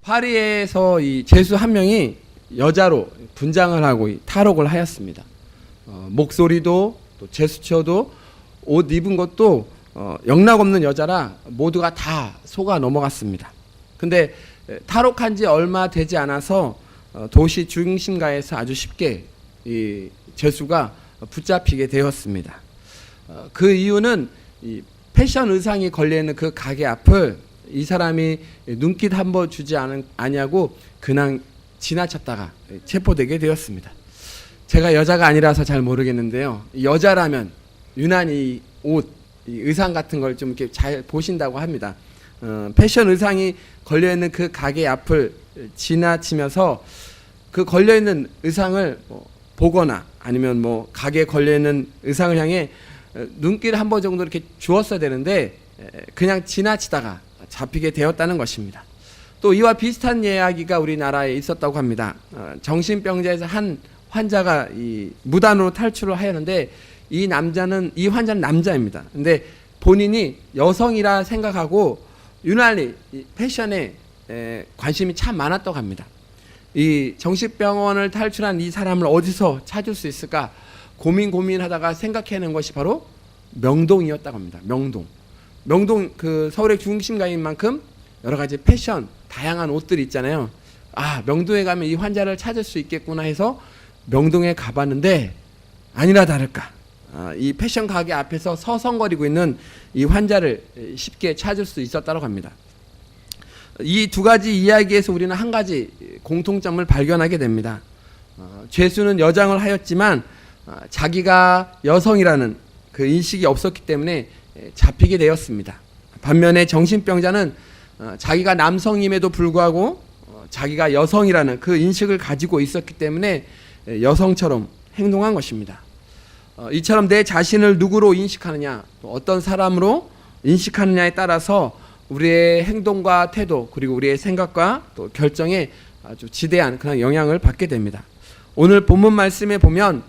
파리에서 이 죄수 한 명이 여자로 분장을 하고 탈옥을 하였습니다. 목소리도 또 제스처도 옷 입은 것도 영락없는 여자라 모두가 다 속아 넘어갔습니다. 근데 탈옥한 지 얼마 되지 않아서 도시 중심가에서 아주 쉽게 이 죄수가 붙잡히게 되었습니다. 그 이유는 이 패션 의상이 걸려있는 그 가게 앞을 이 사람이 눈길 한번 주지 않냐고 그냥 지나쳤다가 체포되게 되었습니다. 제가 여자가 아니라서 잘 모르겠는데요. 여자라면 유난히 옷, 의상 같은 걸 좀 이렇게 잘 보신다고 합니다. 패션 의상이 걸려있는 그 가게 앞을 지나치면서 그 걸려있는 의상을 보거나 아니면 가게에 걸려있는 의상을 향해 눈길 한 번 정도 이렇게 주었어야 되는데 그냥 지나치다가 잡히게 되었다는 것입니다. 또 이와 비슷한 이야기가 우리나라에 있었다고 합니다. 정신병자에서 한 환자가 이 무단으로 탈출을 하였는데 이 환자는 남자입니다. 근데 본인이 여성이라 생각하고 유난히 이 패션에 관심이 참 많았다고 합니다. 이 정신병원을 탈출한 이 사람을 어디서 찾을 수 있을까 고민하다가 생각해낸 것이 바로 명동이었다고 합니다. 명동 그 서울의 중심가인 만큼 여러 가지 패션 다양한 옷들이 있잖아요. 명동에 가면 이 환자를 찾을 수 있겠구나 해서 명동에 가봤는데 아니나 다를까 이 패션 가게 앞에서 서성거리고 있는 이 환자를 쉽게 찾을 수 있었다고 합니다. 이 두 가지 이야기에서 우리는 한 가지 공통점을 발견하게 됩니다. 죄수는 여장을 하였지만 자기가 여성이라는 그 인식이 없었기 때문에 잡히게 되었습니다. 반면에 정신병자는 자기가 남성임에도 불구하고 자기가 여성이라는 그 인식을 가지고 있었기 때문에 여성처럼 행동한 것입니다. 이처럼 내 자신을 누구로 인식하느냐, 또 어떤 사람으로 인식하느냐에 따라서 우리의 행동과 태도 그리고 우리의 생각과 또 결정에 아주 지대한 그런 영향을 받게 됩니다. 오늘 본문 말씀에 보면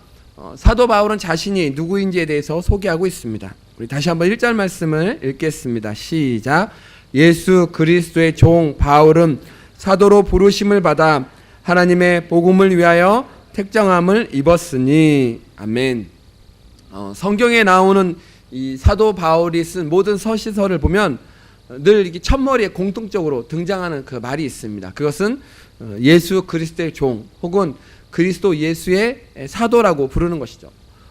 사도 바울은 자신이 누구인지에 대해서 소개하고 있습니다. 우리 다시 한번 1절 말씀을 읽겠습니다. 시작. 예수 그리스도의 종 바울은 사도로 부르심을 받아 하나님의 복음을 위하여 택정함을 입었으니. 아멘. 성경에 나오는 이 사도 바울이 쓴 모든 서시서를 보면 늘 이렇게 첫머리에 공통적으로 등장하는 그 말이 있습니다. 그것은 예수 그리스도의 종 혹은 그리스도 예수의 사도라고 부르는 것이죠.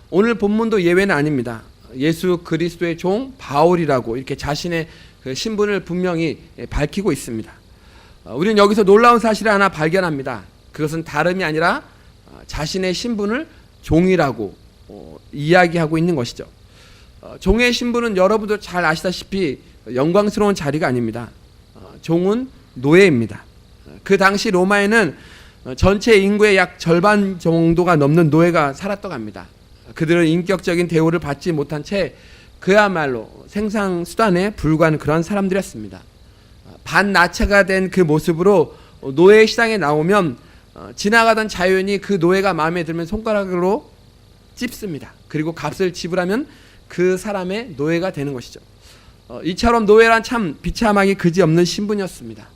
오늘 본문도 예외는 아닙니다. 예수 그리스도의 종 바울이라고 이렇게 자신의 그 신분을 분명히 밝히고 있습니다. 우리는 여기서 놀라운 사실을 하나 발견합니다. 그것은 다름이 아니라 자신의 신분을 종이라고 이야기하고 있는 것이죠. 종의 신분은 여러분도 잘 아시다시피 영광스러운 자리가 아닙니다. 종은 노예입니다. 그 당시 로마에는 전체 인구의 약 절반 정도가 넘는 노예가 살았다고 합니다. 그들은 인격적인 대우를 받지 못한 채 그야말로 생산 수단에 불과한 그런 사람들이었습니다. 반나체가 된 그 모습으로 노예 시장에 나오면 지나가던 자연이 그 노예가 마음에 들면 손가락으로 찝습니다. 그리고 값을 지불하면 그 사람의 노예가 되는 것이죠. 이처럼 노예란 참 비참하기 그지없는 신분이었습니다.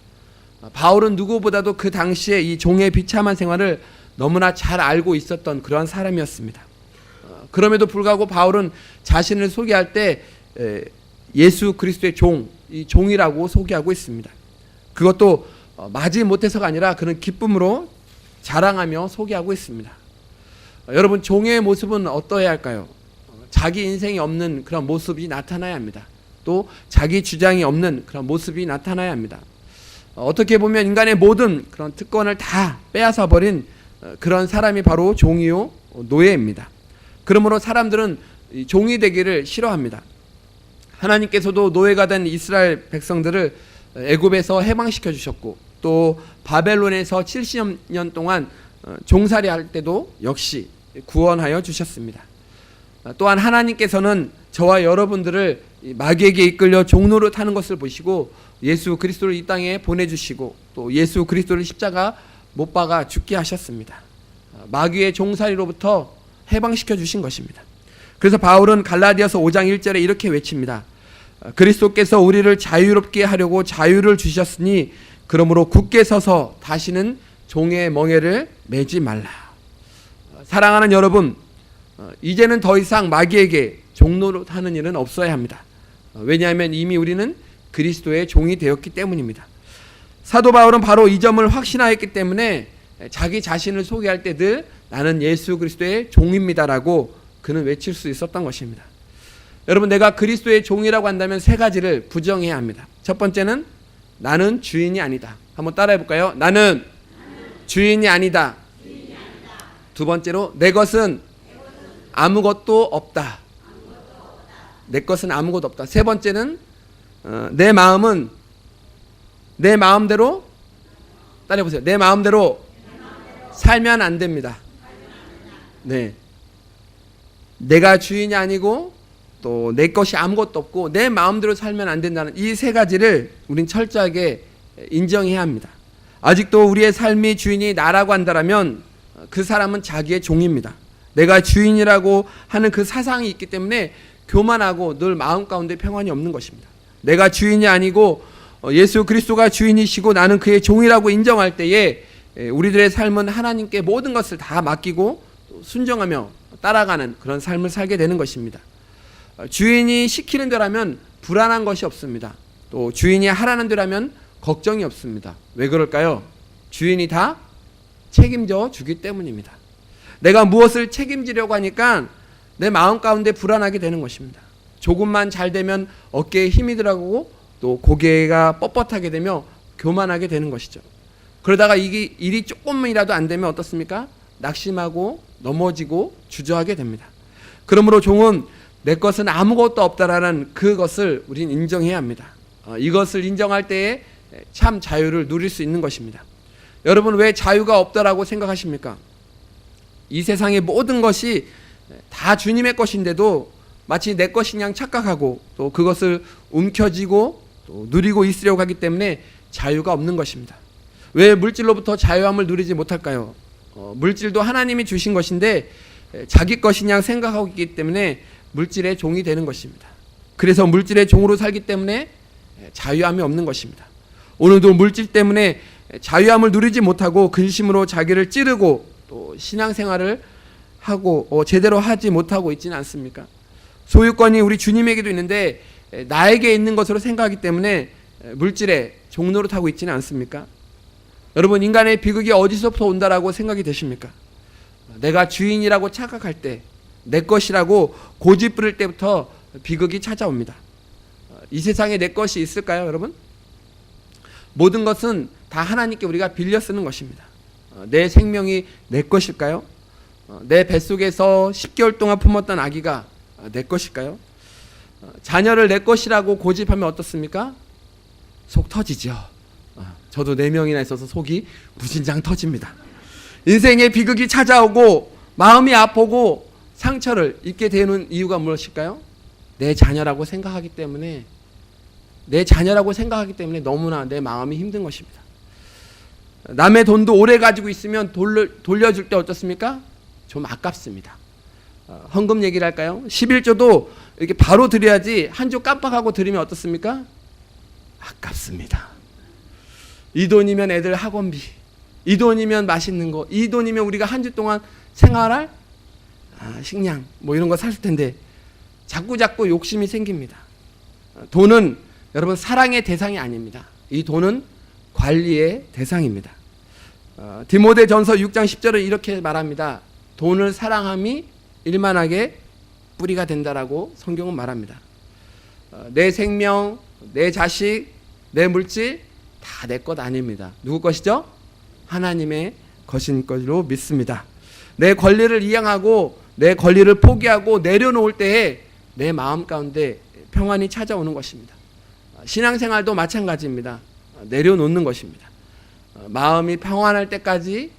바울은 누구보다도 그 당시에 이 종의 비참한 생활을 너무나 잘 알고 있었던 그런 사람이었습니다. 그럼에도 불구하고 바울은 자신을 소개할 때 예수 그리스도의 종, 이 종이라고 소개하고 있습니다. 그것도 마지 못해서가 아니라 그는 기쁨으로 자랑하며 소개하고 있습니다. 여러분, 종의 모습은 어떠해야 할까요? 자기 인생이 없는 그런 모습이 나타나야 합니다. 또 자기 주장이 없는 그런 모습이 나타나야 합니다. 어떻게 보면 인간의 모든 그런 특권을 다 빼앗아 버린 그런 사람이 바로 종이요 노예입니다. 그러므로 사람들은 종이 되기를 싫어합니다. 하나님께서도 노예가 된 이스라엘 백성들을 애굽에서 해방시켜 주셨고 또 바벨론에서 70년 동안 종살이 할 때도 역시 구원하여 주셨습니다. 또한 하나님께서는 저와 여러분들을 마귀에게 이끌려 종노릇 하는 것을 보시고 예수 그리스도를 이 땅에 보내주시고 또 예수 그리스도를 십자가 못 박아 죽게 하셨습니다. 마귀의 종살이로부터 해방시켜 주신 것입니다. 그래서 바울은 갈라디아서 5장 1절에 이렇게 외칩니다. 그리스도께서 우리를 자유롭게 하려고 자유를 주셨으니 그러므로 굳게 서서 다시는 종의 멍에를 매지 말라. 사랑하는 여러분, 이제는 더 이상 마귀에게 종노릇하는 일은 없어야 합니다. 왜냐하면 이미 우리는 그리스도의 종이 되었기 때문입니다. 사도 바울은 바로 이 점을 확신하였기 때문에 자기 자신을 소개할 때 늘 나는 예수 그리스도의 종입니다라고 그는 외칠 수 있었던 것입니다. 여러분, 내가 그리스도의 종이라고 한다면 세 가지를 부정해야 합니다. 첫 번째는 나는 주인이 아니다. 한번 따라해 볼까요? 나는 주인이 아니다. 두 번째로 내 것은 아무것도 없다. 내 것은 아무것도 없다. 세 번째는 내 마음은 내 마음대로, 따라해 보세요. 내 마음대로 살면 안 됩니다. 네. 내가 주인이 아니고 또 내 것이 아무것도 없고 내 마음대로 살면 안 된다는 이 세 가지를 우린 철저하게 인정해야 합니다. 아직도 우리의 삶이 주인이 나라고 한다면 그 사람은 자기의 종입니다. 내가 주인이라고 하는 그 사상이 있기 때문에 교만하고 늘 마음 가운데 평안이 없는 것입니다. 내가 주인이 아니고 예수 그리스도가 주인이시고 나는 그의 종이라고 인정할 때에 우리들의 삶은 하나님께 모든 것을 다 맡기고 순종하며 따라가는 그런 삶을 살게 되는 것입니다. 주인이 시키는 대로라면 불안한 것이 없습니다. 또 주인이 하라는 대로라면 걱정이 없습니다. 왜 그럴까요? 주인이 다 책임져 주기 때문입니다. 내가 무엇을 책임지려고 하니까 내 마음 가운데 불안하게 되는 것입니다. 조금만 잘 되면 어깨에 힘이 들어가고 또 고개가 뻣뻣하게 되며 교만하게 되는 것이죠. 그러다가 이게 일이 조금이라도 안 되면 어떻습니까? 낙심하고 넘어지고 주저하게 됩니다. 그러므로 종은 내 것은 아무것도 없다라는 그것을 우린 인정해야 합니다. 이것을 인정할 때에 참 자유를 누릴 수 있는 것입니다. 여러분, 왜 자유가 없다라고 생각하십니까? 이 세상의 모든 것이 다 주님의 것인데도 마치 내 것인 양 착각하고 또 그것을 움켜쥐고 또 누리고 있으려고 하기 때문에 자유가 없는 것입니다. 왜 물질로부터 자유함을 누리지 못할까요? 물질도 하나님이 주신 것인데 자기 것인 양 생각하고 있기 때문에 물질의 종이 되는 것입니다. 그래서 물질의 종으로 살기 때문에 자유함이 없는 것입니다. 오늘도 물질 때문에 자유함을 누리지 못하고 근심으로 자기를 찌르고 또 신앙생활을 하고 제대로 하지 못하고 있지는 않습니까? 소유권이 우리 주님에게도 있는데 나에게 있는 것으로 생각하기 때문에 물질의 종노릇하고 있지는 않습니까? 여러분, 인간의 비극이 어디서부터 온다라고 생각이 되십니까? 내가 주인이라고 착각할 때, 내 것이라고 고집 부릴 때부터 비극이 찾아옵니다. 이 세상에 내 것이 있을까요, 여러분? 모든 것은 다 하나님께 우리가 빌려 쓰는 것입니다. 내 생명이 내 것일까요? 내 뱃속에서 10개월 동안 품었던 아기가 내 것일까요? 자녀를 내 것이라고 고집하면 어떻습니까? 속 터지죠. 저도 4명이나 있어서 속이 무진장 터집니다. 인생의 비극이 찾아오고 마음이 아프고 상처를 입게 되는 이유가 무엇일까요? 내 자녀라고 생각하기 때문에 너무나 내 마음이 힘든 것입니다. 남의 돈도 오래 가지고 있으면 돌려줄 때 어떻습니까? 좀 아깝습니다. 헌금 얘기를 할까요? 11조도 이렇게 바로 드려야지 한 조 깜빡하고 드리면 어떻습니까? 아깝습니다. 이 돈이면 애들 학원비, 이 돈이면 맛있는 거, 이 돈이면 우리가 한 주 동안 생활할 식량 뭐 이런 거 샀을 텐데 자꾸 욕심이 생깁니다. 돈은 여러분 사랑의 대상이 아닙니다. 이 돈은 관리의 대상입니다. 디모데전서 6장 10절은 이렇게 말합니다. 돈을 사랑함이 일만하게 뿌리가 된다라고 성경은 말합니다. 내 생명, 내 자식, 내 물질 다 내 것 아닙니다. 누구 것이죠? 하나님의 것인 것으로 믿습니다. 내 권리를 이양하고 내 권리를 포기하고 내려놓을 때에 내 마음 가운데 평안이 찾아오는 것입니다. 신앙생활도 마찬가지입니다. 내려놓는 것입니다. 마음이 평안할 때까지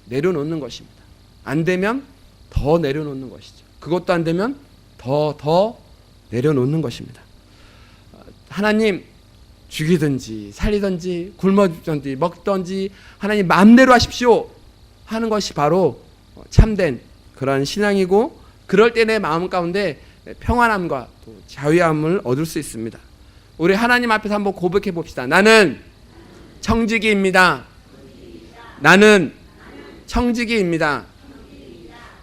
내려놓는 것입니다. 안 되면 더 내려놓는 것이죠. 그것도 안 되면 더 내려놓는 것입니다. 하나님 죽이든지 살리든지 굶어주든지 먹든지 하나님 마음대로 하십시오 하는 것이 바로 참된 그런 신앙이고, 그럴 때 내 마음 가운데 평안함과 또 자유함을 얻을 수 있습니다. 우리 하나님 앞에서 한번 고백해 봅시다. 나는 청지기입니다. 나는 청지기입니다.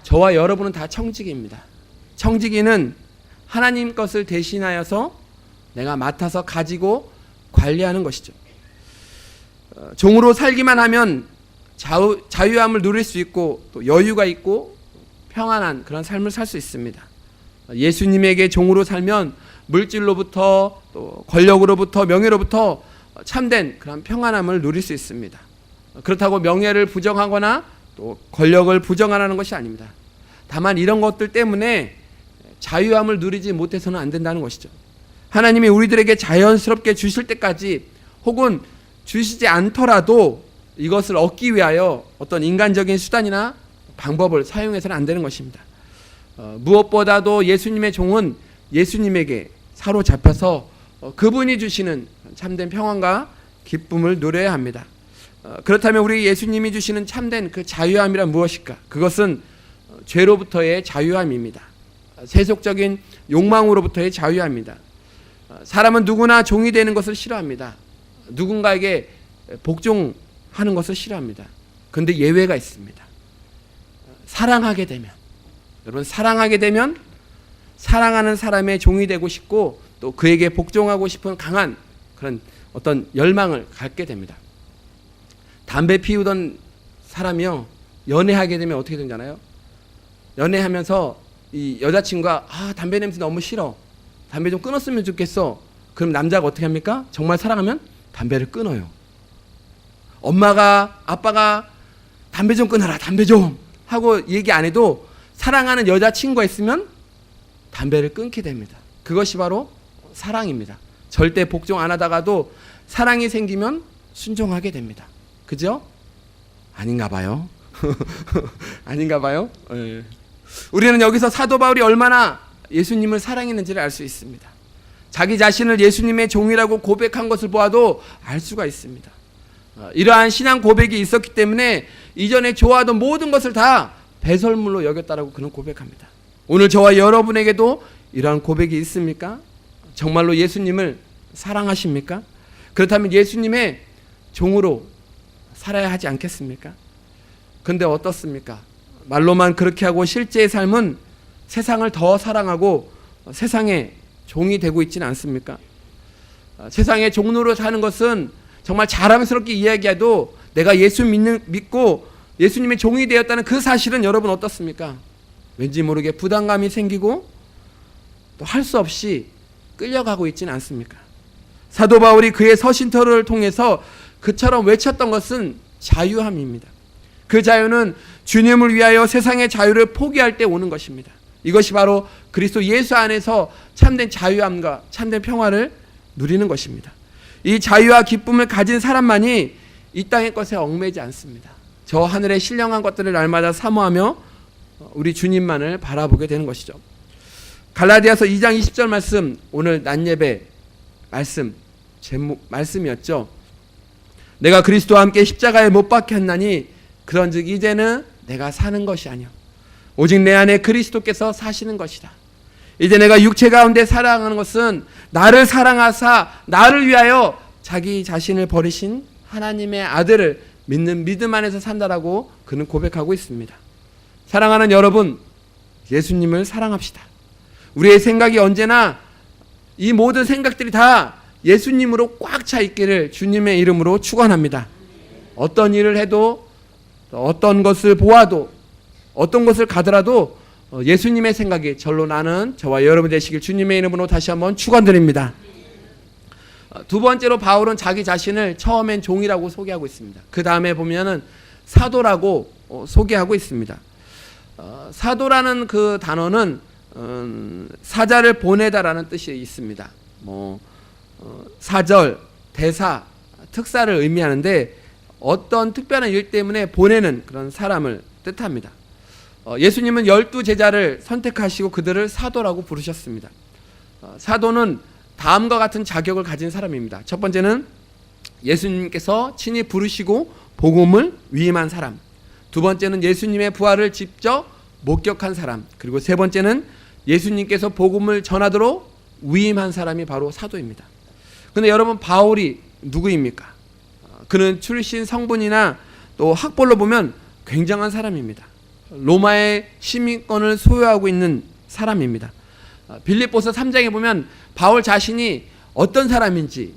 저와 여러분은 다 청지기입니다. 청지기는 하나님 것을 대신하여서 내가 맡아서 가지고 관리하는 것이죠. 종으로 살기만 하면 자유함을 누릴 수 있고 또 여유가 있고 평안한 그런 삶을 살 수 있습니다. 예수님에게 종으로 살면 물질로부터 또 권력으로부터 명예로부터 참된 그런 평안함을 누릴 수 있습니다. 그렇다고 명예를 부정하거나 또 권력을 부정하라는 것이 아닙니다. 다만 이런 것들 때문에 자유함을 누리지 못해서는 안 된다는 것이죠. 하나님이 우리들에게 자연스럽게 주실 때까지 혹은 주시지 않더라도 이것을 얻기 위하여 어떤 인간적인 수단이나 방법을 사용해서는 안 되는 것입니다. 무엇보다도 예수님의 종은 예수님에게 사로잡혀서 그분이 주시는 참된 평안과 기쁨을 누려야 합니다. 그렇다면 우리 예수님이 주시는 참된 그 자유함이란 무엇일까? 그것은 죄로부터의 자유함입니다. 세속적인 욕망으로부터의 자유함입니다. 사람은 누구나 종이 되는 것을 싫어합니다. 누군가에게 복종하는 것을 싫어합니다. 그런데 예외가 있습니다. 사랑하게 되면, 여러분 사랑하게 되면 사랑하는 사람의 종이 되고 싶고 또 그에게 복종하고 싶은 강한 그런 어떤 열망을 갖게 됩니다. 담배 피우던 사람이요, 연애하게 되면 어떻게 되잖아요. 연애하면서 이 여자친구가 담배 냄새 너무 싫어, 담배 좀 끊었으면 좋겠어. 그럼 남자가 어떻게 합니까? 정말 사랑하면 담배를 끊어요. 엄마가 아빠가 담배 좀 끊어라, 담배 좀 하고 얘기 안 해도 사랑하는 여자친구가 있으면 담배를 끊게 됩니다. 그것이 바로 사랑입니다. 절대 복종 안 하다가도 사랑이 생기면 순종하게 됩니다. 그죠? 아닌가 봐요. 아닌가 봐요. 네. 우리는 여기서 사도 바울이 얼마나 예수님을 사랑했는지를 알 수 있습니다. 자기 자신을 예수님의 종이라고 고백한 것을 보아도 알 수가 있습니다. 이러한 신앙 고백이 있었기 때문에 이전에 좋아하던 모든 것을 다 배설물로 여겼다라고 그는 고백합니다. 오늘 저와 여러분에게도 이러한 고백이 있습니까? 정말로 예수님을 사랑하십니까? 그렇다면 예수님의 종으로 살아야 하지 않겠습니까? 근데 어떻습니까? 말로만 그렇게 하고 실제의 삶은 세상을 더 사랑하고 세상의 종이 되고 있지는 않습니까? 세상의 종로로 사는 것은 정말 자랑스럽게 이야기해도 내가 예수 믿고 예수님의 종이 되었다는 그 사실은 여러분 어떻습니까? 왠지 모르게 부담감이 생기고 또 할 수 없이 끌려가고 있지는 않습니까? 사도 바울이 그의 서신터를 통해서 그처럼 외쳤던 것은 자유함입니다. 그 자유는 주님을 위하여 세상의 자유를 포기할 때 오는 것입니다. 이것이 바로 그리스도 예수 안에서 참된 자유함과 참된 평화를 누리는 것입니다. 이 자유와 기쁨을 가진 사람만이 이 땅의 것에 얽매이지 않습니다. 저 하늘의 신령한 것들을 날마다 사모하며 우리 주님만을 바라보게 되는 것이죠. 갈라디아서 2장 20절 말씀, 오늘 낮예배 말씀이었죠. 내가 그리스도와 함께 십자가에 못 박혀 했나니 그런즉 이제는 내가 사는 것이 아니요 오직 내 안에 그리스도께서 사시는 것이다. 이제 내가 육체 가운데 살아가는 것은 나를 사랑하사 나를 위하여 자기 자신을 버리신 하나님의 아들을 믿는 믿음 안에서 산다라고 그는 고백하고 있습니다. 사랑하는 여러분, 예수님을 사랑합시다. 우리의 생각이 언제나 이 모든 생각들이 다 예수님으로 꽉 차 있기를 주님의 이름으로 축원합니다. 어떤 일을 해도 어떤 것을 보아도 어떤 것을 가더라도 예수님의 생각이 절로 나는 저와 여러분 되시길 주님의 이름으로 다시 한번 축원드립니다. 두 번째로 바울은 자기 자신을 처음엔 종이라고 소개하고 있습니다. 그 다음에 보면은 사도라고 소개하고 있습니다. 사도라는 그 단어는 사자를 보내다라는 뜻이 있습니다. 사절, 대사, 특사를 의미하는데 어떤 특별한 일 때문에 보내는 그런 사람을 뜻합니다. 예수님은 12제자를 선택하시고 그들을 사도라고 부르셨습니다. 사도는 다음과 같은 자격을 가진 사람입니다. 첫 번째는 예수님께서 친히 부르시고 복음을 위임한 사람, 두 번째는 예수님의 부활을 직접 목격한 사람, 그리고 세 번째는 예수님께서 복음을 전하도록 위임한 사람이 바로 사도입니다. 그런데 여러분, 바울이 누구입니까? 그는 출신 성분이나 또 학벌로 보면 굉장한 사람입니다. 로마의 시민권을 소유하고 있는 사람입니다. 빌립보서 3장에 보면 바울 자신이 어떤 사람인지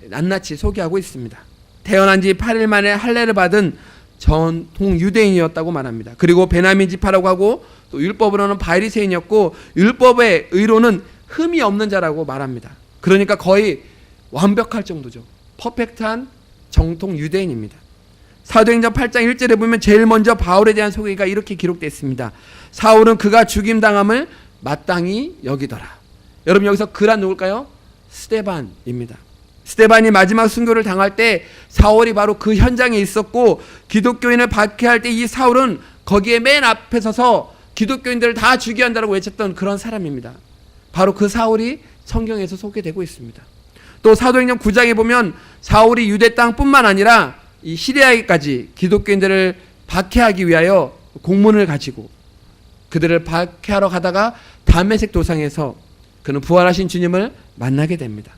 낱낱이 소개하고 있습니다. 태어난 지 8일 만에 할례를 받은 전통 유대인이었다고 말합니다. 그리고 베냐민 지파라고 하고 또 율법으로는 바리새인이었고 율법의 의로는 흠이 없는 자라고 말합니다. 그러니까 거의 완벽할 정도죠. 퍼펙트한 정통 유대인입니다. 사도행전 8장 1절에 보면 제일 먼저 바울에 대한 소개가 이렇게 기록되어 있습니다. 사울은 그가 죽임당함을 마땅히 여기더라. 여러분 여기서 그란 누굴까요? 스데반입니다. 스데반이 마지막 순교를 당할 때 사울이 바로 그 현장에 있었고 기독교인을 박해할 때 이 사울은 거기에 맨 앞에 서서 기독교인들을 다 죽여야 한다고 외쳤던 그런 사람입니다. 바로 그 사울이 성경에서 소개되고 있습니다. 또 사도행전 9장에 보면 사울이 유대 땅뿐만 아니라 이 시리아에까지 기독교인들을 박해하기 위하여 공문을 가지고 그들을 박해하러 가다가 다메섹 도상에서 그는 부활하신 주님을 만나게 됩니다.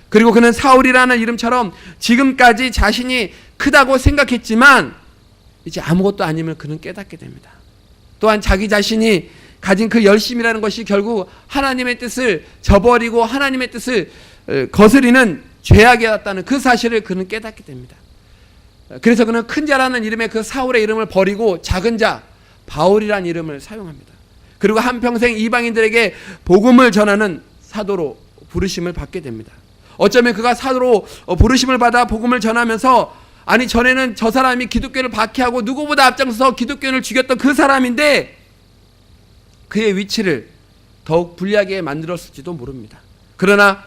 그리고 그는 사울이라는 이름처럼 지금까지 자신이 크다고 생각했지만 이제 아무것도 아니면 그는 깨닫게 됩니다. 또한 자기 자신이 가진 그 열심이라는 것이 결국 하나님의 뜻을 저버리고 하나님의 뜻을 거스리는 죄악이었다는 그 사실을 그는 깨닫게 됩니다. 그래서 그는 큰 자라는 이름의 그 사울의 이름을 버리고 작은 자 바울이라는 이름을 사용합니다. 그리고 한평생 이방인들에게 복음을 전하는 사도로 부르심을 받게 됩니다. 어쩌면 그가 사도로 부르심을 받아 복음을 전하면서 아니 전에는 저 사람이 기독교를 박해하고 누구보다 앞장서서 기독교인을 죽였던 그 사람인데 그의 위치를 더욱 불리하게 만들었을지도 모릅니다. 그러나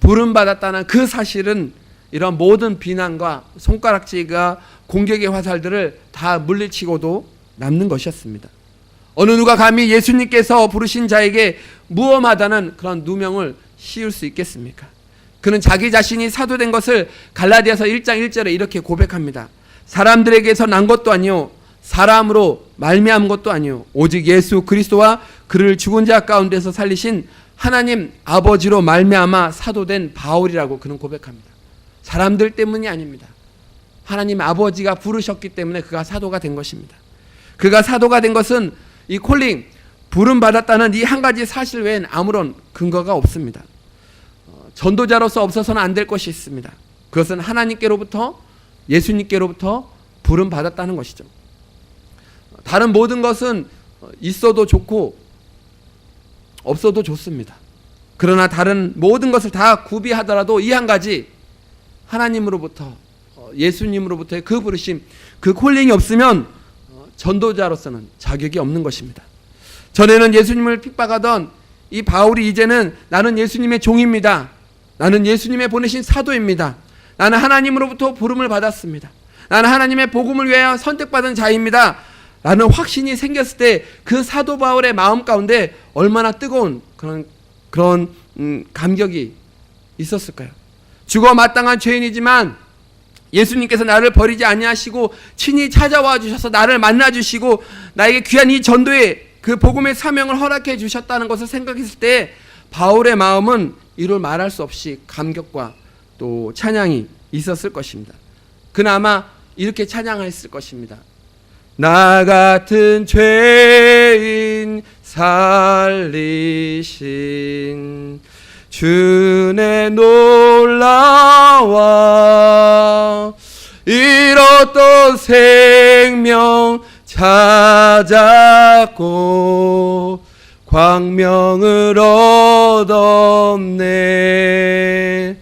부름받았다는 그 사실은 이런 모든 비난과 손가락질과 공격의 화살들을 다 물리치고도 남는 것이었습니다. 어느 누가 감히 예수님께서 부르신 자에게 무엄하다는 그런 누명을 씌울 수 있겠습니까? 그는 자기 자신이 사도된 것을 갈라디아서 1장 1절에 이렇게 고백합니다. 사람들에게서 난 것도 아니요 사람으로 말미암은 것도 아니요 오직 예수 그리스도와 그를 죽은 자 가운데서 살리신 하나님 아버지로 말미암아 사도된 바울이라고 그는 고백합니다. 사람들 때문이 아닙니다. 하나님 아버지가 부르셨기 때문에 그가 사도가 된 것입니다. 그가 사도가 된 것은 이 콜링 부름받았다는 이 한 가지 사실 외엔 아무런 근거가 없습니다. 전도자로서 없어서는 안 될 것이 있습니다. 그것은 하나님께로부터 예수님께로부터 부름받았다는 것이죠. 다른 모든 것은 있어도 좋고 없어도 좋습니다. 그러나 다른 모든 것을 다 구비하더라도 이 한 가지 하나님으로부터 예수님으로부터의 그 부르심 그 콜링이 없으면 전도자로서는 자격이 없는 것입니다. 전에는 예수님을 핍박하던 이 바울이 이제는 나는 예수님의 종입니다. 나는 예수님의 보내신 사도입니다. 나는 하나님으로부터 부름을 받았습니다. 나는 하나님의 복음을 위하여 선택받은 자입니다. 라는 확신이 생겼을 때 그 사도 바울의 마음 가운데 얼마나 뜨거운 그런 감격이 있었을까요? 죽어 마땅한 죄인이지만 예수님께서 나를 버리지 아니하시고 친히 찾아와 주셔서 나를 만나 주시고 나에게 귀한 이 전도의 그 복음의 사명을 허락해 주셨다는 것을 생각했을 때 바울의 마음은 이를 말할 수 없이 감격과 또 찬양이 있었을 것입니다. 그나마 이렇게 찬양했을 것입니다. 나 같은 죄인 살리신 주의 놀라와 잃었던 생명 찾았고 광명을 얻었네.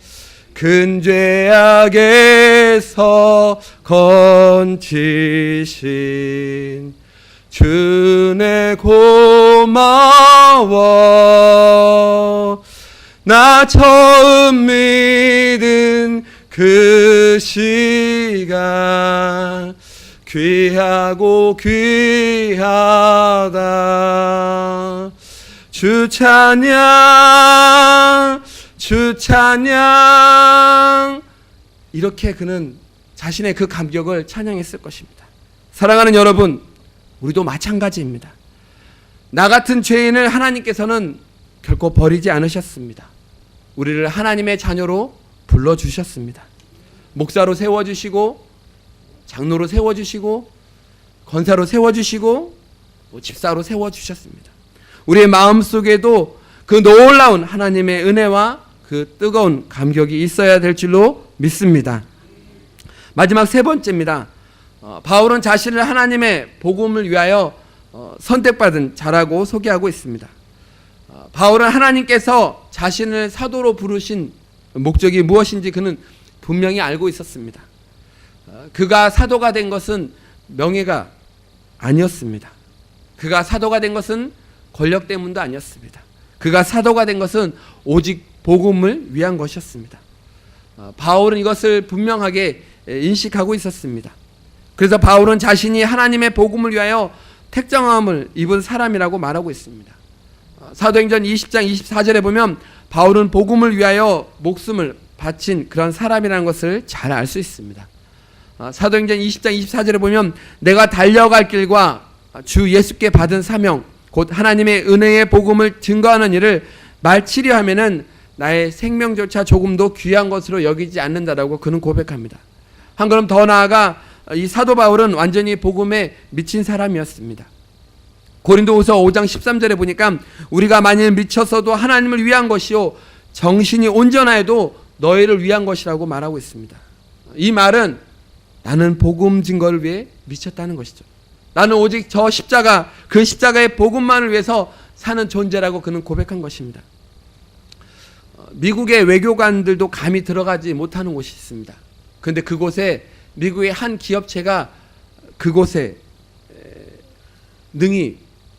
큰 죄악에서 건지신 주네 고마워. 나 처음 믿은 그 시간 귀하고 귀하다. 주 찬양 주 찬양. 이렇게 그는 자신의 그 감격을 찬양했을 것입니다. 사랑하는 여러분, 우리도 마찬가지입니다. 나 같은 죄인을 하나님께서는 결코 버리지 않으셨습니다. 우리를 하나님의 자녀로 불러주셨습니다. 목사로 세워주시고 장로로 세워주시고 권사로 세워주시고 집사로 세워주셨습니다. 우리의 마음속에도 그 놀라운 하나님의 은혜와 그 뜨거운 감격이 있어야 될 줄로 믿습니다. 마지막 세 번째입니다. 바울은 자신을 하나님의 복음을 위하여 선택받은 자라고 소개하고 있습니다. 바울은 하나님께서 자신을 사도로 부르신 목적이 무엇인지 그는 분명히 알고 있었습니다. 그가 사도가 된 것은 명예가 아니었습니다. 그가 사도가 된 것은 권력 때문도 아니었습니다. 그가 사도가 된 것은 오직 복음을 위한 것이었습니다. 바울은 이것을 분명하게 인식하고 있었습니다. 그래서 바울은 자신이 하나님의 복음을 위하여 택정함을 입은 사람이라고 말하고 있습니다. 사도행전 20장 24절에 보면 바울은 복음을 위하여 목숨을 바친 그런 사람이라는 것을 잘 알 수 있습니다. 사도행전 20장 24절에 보면 내가 달려갈 길과 주 예수께 받은 사명 곧 하나님의 은혜의 복음을 증거하는 일을 마치려 하면은 나의 생명조차 조금도 귀한 것으로 여기지 않는다라고 그는 고백합니다. 한 걸음 더 나아가 이 사도 바울은 완전히 복음에 미친 사람이었습니다. 고린도후서 5장 13절에 보니까 우리가 만일 미쳤어도 하나님을 위한 것이요 정신이 온전하여도 너희를 위한 것이라고 말하고 있습니다. 이 말은 나는 복음 증거를 위해 미쳤다는 것이죠. 나는 오직 저 십자가, 그 십자가의 복음만을 위해서 사는 존재라고 그는 고백한 것입니다. 미국의 외교관들도 감히 들어가지 못하는 곳이 있습니다. 그런데 그곳에 미국의 한 기업체가 그곳에 능히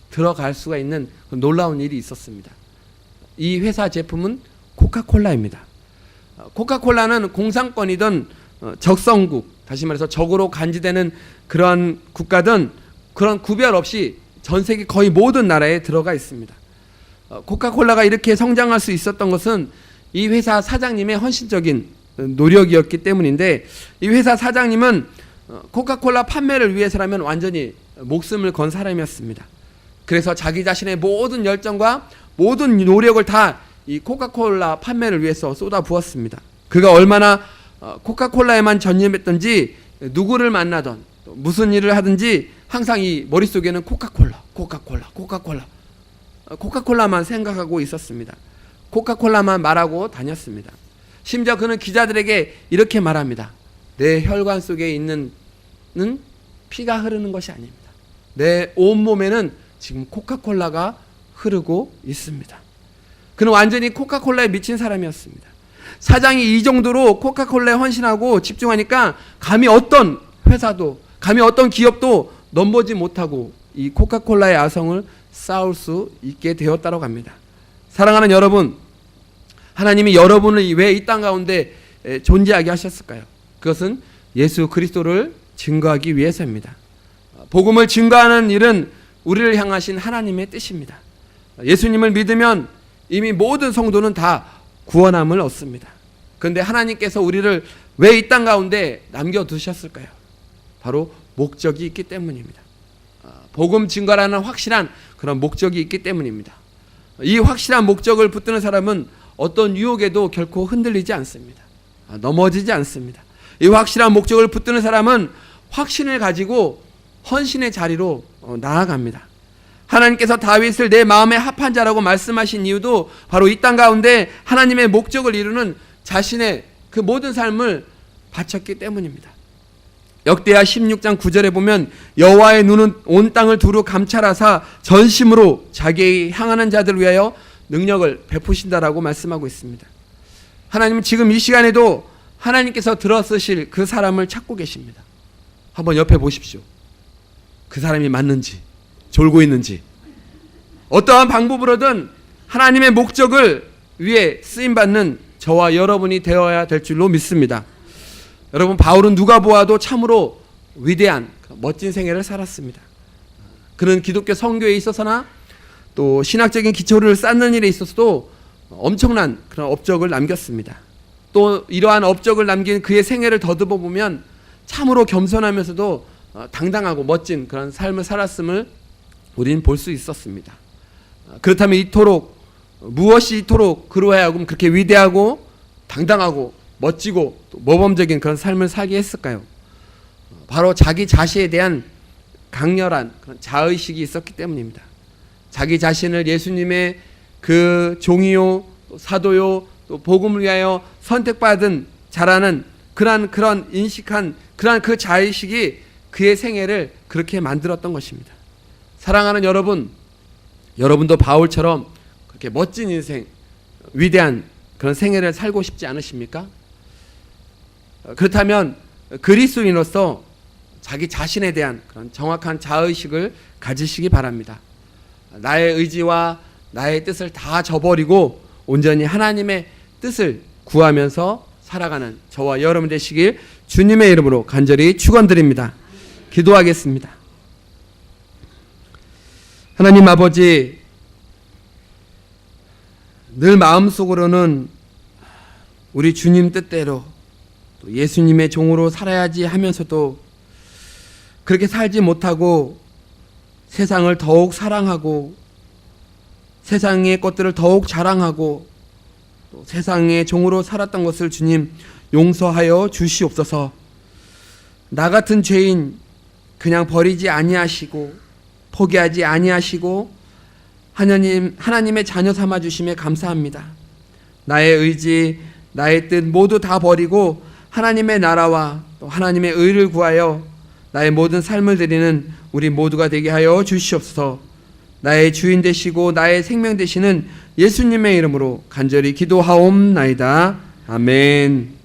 들어갈 수가 있는 놀라운 일이 있었습니다. 이 회사 제품은 코카콜라입니다. 코카콜라는 공산권이든 적성국, 다시 말해서 적으로 간주되는 그러한 국가든 그런 구별 없이 전 세계 거의 모든 나라에 들어가 있습니다. 코카콜라가 이렇게 성장할 수 있었던 것은 이 회사 사장님의 헌신적인 노력이었기 때문인데, 이 회사 사장님은 코카콜라 판매를 위해서라면 완전히 목숨을 건 사람이었습니다. 그래서 자기 자신의 모든 열정과 모든 노력을 다 이 코카콜라 판매를 위해서 쏟아 부었습니다. 그가 얼마나 코카콜라에만 전념했던지 누구를 만나던 무슨 일을 하든지 항상 이 머릿속에는 코카콜라만 생각하고 있었습니다. 코카콜라만 말하고 다녔습니다. 심지어 그는 기자들에게 이렇게 말합니다. 내 혈관 속에 있는 피가 흐르는 것이 아닙니다. 내 온몸에는 지금 코카콜라가 흐르고 있습니다. 그는 완전히 코카콜라에 미친 사람이었습니다. 사장이 이 정도로 코카콜라에 헌신하고 집중하니까 감히 어떤 회사도, 감히 어떤 기업도 넘보지 못하고 이 코카콜라의 아성을 쌓을 수 있게 되었다고 합니다. 사랑하는 여러분, 하나님이 여러분을 왜 이 땅 가운데 존재하게 하셨을까요? 그것은 예수 그리스도를 증거하기 위해서입니다. 복음을 증거하는 일은 우리를 향하신 하나님의 뜻입니다. 예수님을 믿으면 이미 모든 성도는 다 구원함을 얻습니다. 그런데 하나님께서 우리를 왜 이 땅 가운데 남겨두셨을까요? 바로 목적이 있기 때문입니다. 복음 증거라는 확실한 그런 목적이 있기 때문입니다. 이 확실한 목적을 붙드는 사람은 어떤 유혹에도 결코 흔들리지 않습니다. 넘어지지 않습니다. 이 확실한 목적을 붙드는 사람은 확신을 가지고 헌신의 자리로 나아갑니다. 하나님께서 다윗을 내 마음에 합한 자라고 말씀하신 이유도 바로 이 땅 가운데 하나님의 목적을 이루는 자신의 그 모든 삶을 바쳤기 때문입니다. 역대하 16장 9절에 보면 여호와의 눈은 온 땅을 두루 감찰하사 전심으로 자기의 향하는 자들을 위하여 능력을 베푸신다라고 말씀하고 있습니다. 하나님은 지금 이 시간에도 하나님께서 들어쓰실 그 사람을 찾고 계십니다. 한번 옆에 보십시오. 그 사람이 맞는지, 졸고 있는지, 어떠한 방법으로든 하나님의 목적을 위해 쓰임받는 저와 여러분이 되어야 될 줄로 믿습니다. 여러분, 바울은 누가 보아도 참으로 위대한 멋진 생애를 살았습니다. 그는 기독교 선교에 있어서나 또 신학적인 기초를 쌓는 일에 있어서도 엄청난 그런 업적을 남겼습니다. 또 이러한 업적을 남긴 그의 생애를 더듬어 보면 참으로 겸손하면서도 당당하고 멋진 그런 삶을 살았음을 우리는 볼 수 있었습니다. 그렇다면 이토록 무엇이 이토록 그로 하여금 그렇게 위대하고 당당하고 멋지고 또 모범적인 그런 삶을 살게 했을까요? 바로 자기 자신에 대한 강렬한 그런 자의식이 있었기 때문입니다. 자기 자신을 예수님의 그 종이요, 또 사도요, 또 복음을 위하여 선택받은 자라는 그런 인식한 그러한 그 자의식이 그의 생애를 그렇게 만들었던 것입니다. 사랑하는 여러분, 여러분도 바울처럼 그렇게 멋진 인생, 위대한 그런 생애를 살고 싶지 않으십니까? 그렇다면 그리스도인으로서 자기 자신에 대한 그런 정확한 자의식을 가지시기 바랍니다. 나의 의지와 나의 뜻을 다 저버리고 온전히 하나님의 뜻을 구하면서 살아가는 저와 여러분 되시길 주님의 이름으로 간절히 축원드립니다. 기도하겠습니다. 하나님 아버지, 늘 마음속으로는 우리 주님 뜻대로 또 예수님의 종으로 살아야지 하면서도 그렇게 살지 못하고 세상을 더욱 사랑하고 세상의 것들을 더욱 자랑하고 또 세상의 종으로 살았던 것을 주님 용서하여 주시옵소서. 나 같은 죄인 그냥 버리지 아니하시고 포기하지 아니하시고 하나님의 자녀 삼아 주심에 감사합니다. 나의 의지, 나의 뜻 모두 다 버리고 하나님의 나라와 또 하나님의 의를 구하여 나의 모든 삶을 드리는 우리 모두가 되게 하여 주시옵소서. 나의 주인 되시고 나의 생명 되시는 예수님의 이름으로 간절히 기도하옵나이다. 아멘.